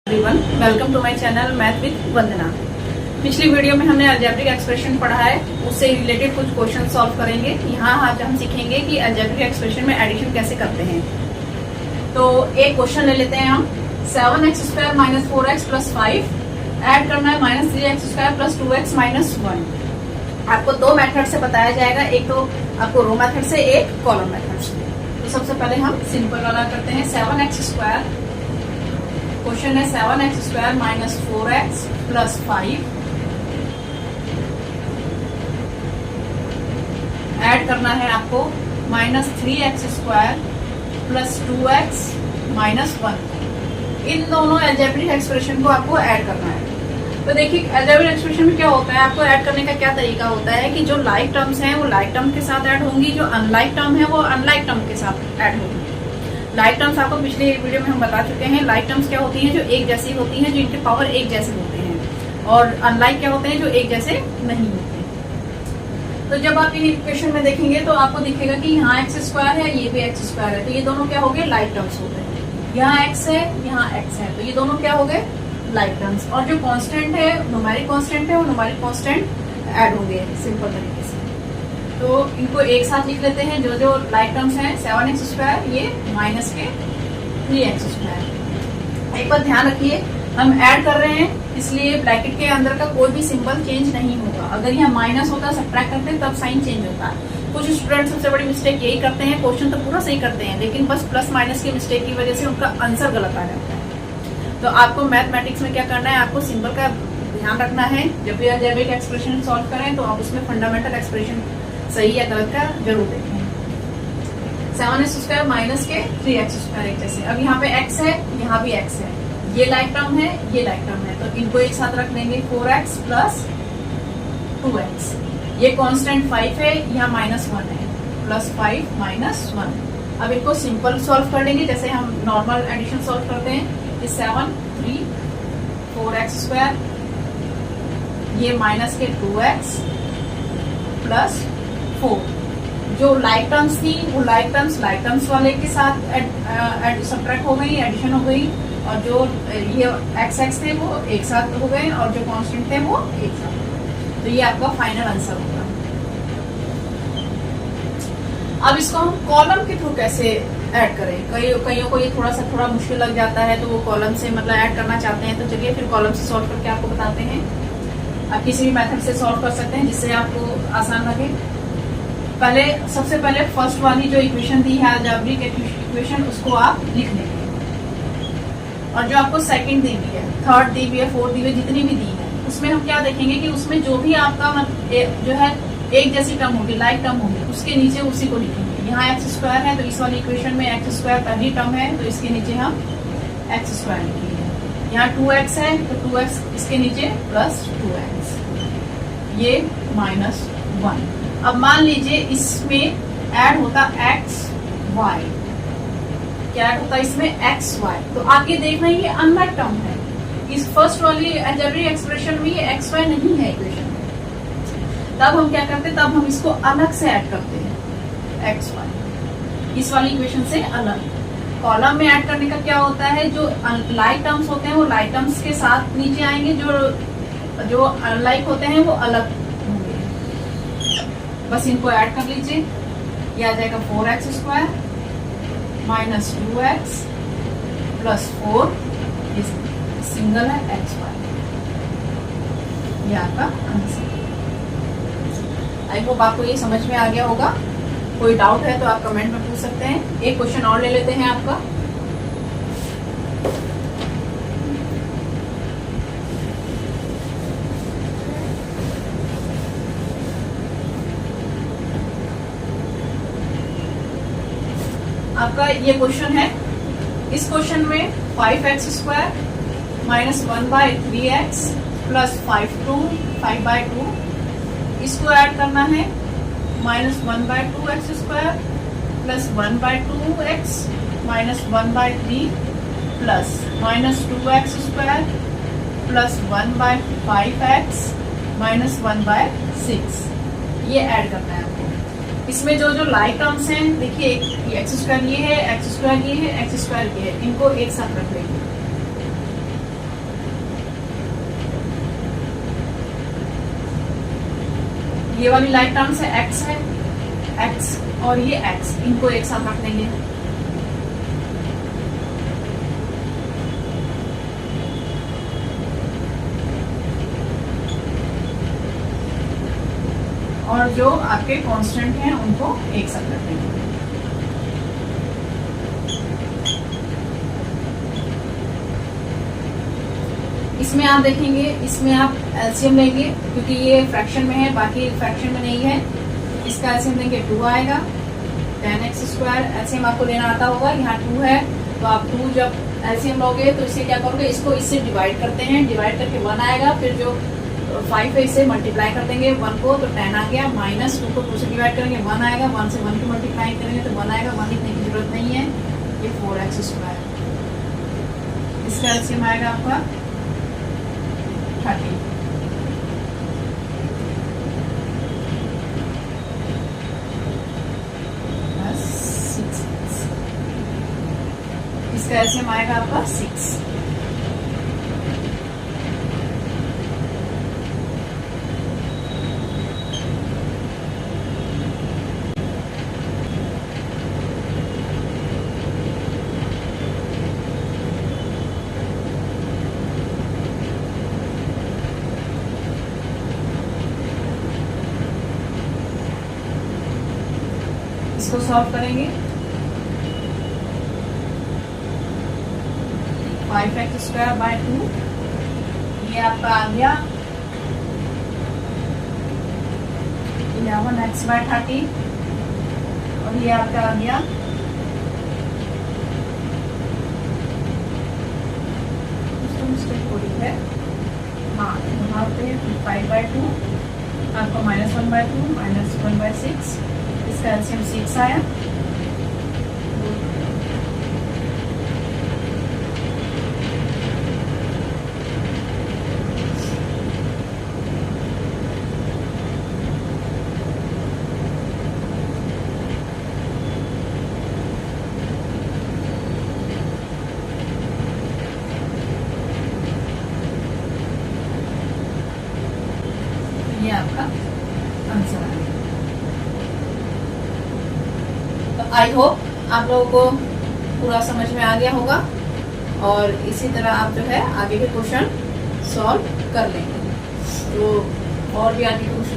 Everyone, welcome to my channel math with Vandana. पिछली video में हमने अलजेब्रिक एक्सप्रेशन पढ़ा है, उससे रिलेटेड कुछ क्वेश्चन सॉल्व करेंगे। यहाँ आज हम सीखेंगे कि अलजेब्रिक एक्सप्रेशन में एडिशन कैसे करते हैं। तो एक क्वेश्चन ले लेते हैं हम। 7x² - 4x + 5 ऐड करना है -3x² + 2x - 1। आपको दो मेथड से बताया जाएगा, एक तो आपको रो मेथड से, एक कॉलम मेथड से। तो सबसे पहले हम सिंपल वाला करते हैं। 7x², क्वेश्चन है 7x² - 4x + 5 ऐड करना है आपको -3x² + 2x - 1। इन दोनों अलजेब्रिक एक्सप्रेशन को आपको ऐड करना है। तो देखिए अलजेब्रिक एक्सप्रेशन में क्या होता है, आपको ऐड करने का क्या तरीका होता है कि जो लाइक टर्म्स हैं वो लाइक टर्म के साथ ऐड होंगी, जो अनलाइक टर्म है वो अनलाइक टर्म के साथ ऐड होंगी। लाइक टर्म्स आपको पिछले वीडियो में हम बता चुके हैं। लाइक टर्म्स क्या होती हैं, जो एक जैसी होती हैं, जो इनके पावर एक जैसे होते हैं, और अनलाइक क्या होते हैं, जो एक जैसे नहीं होते। तो जब आप इन इक्वेशन में देखेंगे तो आपको दिखेगा कि यहाँ x² है, ये भी x² है, तो ये दोनों क्या हो गए, लाइक टर्म्स हो गए। यहाँ x है, यहाँ x है, तो ये दोनों क्या हो गए, लाइक टर्म्स। और जो कांस्टेंट है, न्यूमेरिक कांस्टेंट है, वो न्यूमेरिक कांस्टेंट ऐड होंगे सिंपल तरीके से। तो इनको एक साथ लिख लेते हैं। जो लाइक टर्म्स हैं 7x², ये माइनस के 3x²। एक बार ध्यान रखिए, हम ऐड कर रहे हैं इसलिए ब्रैकेट के अंदर का कोई भी सिंबल चेंज नहीं होगा। अगर यहाँ माइनस होता है, सब्ट्रैक्ट करते हैं, तब साइन चेंज होता है। कुछ स्टूडेंट सबसे बड़ी मिस्टेक यही करते हैं, क्वेश्चन तो पूरा सही करते हैं, लेकिन बस प्लस माइनस की मिस्टेक की वजह से उनका आंसर गलत आ जाता है। तो आपको मैथमेटिक्स में क्या करना है, आपको सिंबल का ध्यान रखना है। जब भी अलजेब्रिक एक्सप्रेशन सॉल्व करें तो आप उसमें फंडामेंटल एक्सप्रेशन सही या गलत का जरूर देखें। 7x² माइनस के 3x² एक जैसे। अब यहाँ पे x है, यहाँ भी x है, ये लाइक टर्म है, ये लाइक टर्म है, तो इनको एक साथ रख लेंगे। 4x + 2x, ये कांस्टेंट 5 है, यहाँ -1 है, +5 - 1। अब इनको सिंपल सॉल्व कर लेंगे जैसे हम नॉर्मल एडिशन सॉल्व करते हैं। 7 3 4x², ये माइनस के 2x + 4। जो लाइक टर्म्स थी वो लाइक टर्म्स वाले के साथ सब्ट्रैक्ट हो गई, एडिशन हो गई, और जो ये x थे वो एक साथ हो गए, और जो कांस्टेंट थे वो एक साथ। तो ये आपका फाइनल आंसर होगा। अब इसको हम कॉलम के थ्रू कैसे ऐड करें। कईयों को ये थोड़ा मुश्किल लग जाता है, तो वो कॉलम से मतलब ऐड करना चाहते हैं। तो चलिए फिर कॉलम से सॉल्व करके आपको बताते हैं। आप किसी भी मेथड से सॉल्व कर सकते हैं जिससे आपको आसान लगे। सबसे पहले फर्स्ट वाली जो इक्वेशन दी है अलजेब्रिक इक्वेशन, उसको आप लिख लेंगे। और जो आपको सेकंड दी हुई है, थर्ड दी हुई है, फोर्थ दी हुई है, जितनी भी दी है, उसमें हम क्या देखेंगे कि उसमें जो भी आपका जो है एक जैसी टर्म होगी, लाइक टर्म होगी, उसके नीचे उसी को लिखेंगे। यहाँ x² है, तो इस वाली इक्वेशन में x² पहली टर्म है, तो इसके नीचे हम x² लिखेंगे। यहाँ 2x है, तो 2x इसके नीचे +2x, ये -1। अब मान लीजिए इसमें ऐड होता x y, क्या ऐड होता है इसमें x y, तो आगे देखना ये अनलाइक टर्म है। इस फर्स्ट वाली अलजेब्रिक एक्सप्रेशन में ये x y नहीं है इक्वेशन में। तब हम क्या करते हैं, तब हम इसको अलग से ऐड करते हैं x y, इस वाली इक्वेशन से अलग। कॉलम में ऐड करने का क्या होता है, जो लाइक टर्म्स होते हैं वो लाइक टर्म्स के साथ नीचे आएंगे, जो अनलाइक होते हैं वो अलग होंगे। बस इनको ऐड कर लीजिए, ये आ जाएगा 4x² - 2x + 4, सिंगल है xy, ये आपका आंसर। आई होप आपको ये समझ में आ गया होगा। कोई डाउट है तो आप कमेंट में पूछ सकते हैं। एक क्वेश्चन और ले लेते हैं आपका। आपका ये क्वेश्चन है। इस क्वेश्चन में 5x² - 1/3x + 5/2, इसको ऐड करना है। -1/2x² + 1/2x - 1/3 + -2x² + 1/5x - 1/6, ये ऐड करना है आपको। इसमें जो लाइक टर्म्स हैं, देखिए ये x² ये है, x² ये है, x² ये है, इनको एक साथ रख लेंगे। ये वाली लाइक टर्म्स है एक्स है, एक्स और ये एक्स, इनको एक साथ रख देंगे। और जो आपके कांस्टेंट हैं उनको एक साथ रख देंगे। इसमें आप देखेंगे, इसमें आप एलसीएम लेंगे क्योंकि ये फ्रैक्शन में है, बाकी फ्रैक्शन में नहीं है। इसका एलसीएम देंगे 2 आएगा, 10x²। एलसीएम आपको लेना आता होगा, यहाँ 2 है तो आप 2 जब एलसीएम लोगे तो इसे क्या करोगे, इसको इससे डिवाइड करते हैं, डिवाइड करके 1 आएगा। फिर जो 5 है इसे मल्टीप्लाई कर देंगे 1 को, तो 10 आ गया। माइनस 2 को 2 से डिवाइड करेंगे 1 आएगा, 1 से 1 को मल्टीप्लाई करेंगे तो 1 आएगा। 1 लिखने की जरूरत नहीं है, ये 4x²। इसका एलसीएम आएगा आपका 30 प्लस 6। इसका एलसीएम आएगा आपका 6। इसको सॉल्व करेंगे, 5x²/2 ये आपका आ गया 11x/30 और ये आपका आ गया 5/2 आपको -1/2 -1/6। इसका एलसीएम 6 आया। ये आपका आंसर है। तो आई होप आप लोगों को पूरा समझ में आ गया होगा और इसी तरह आप जो है आगे के क्वेश्चन सॉल्व कर लेंगे। तो और भी आगे क्वेश्चन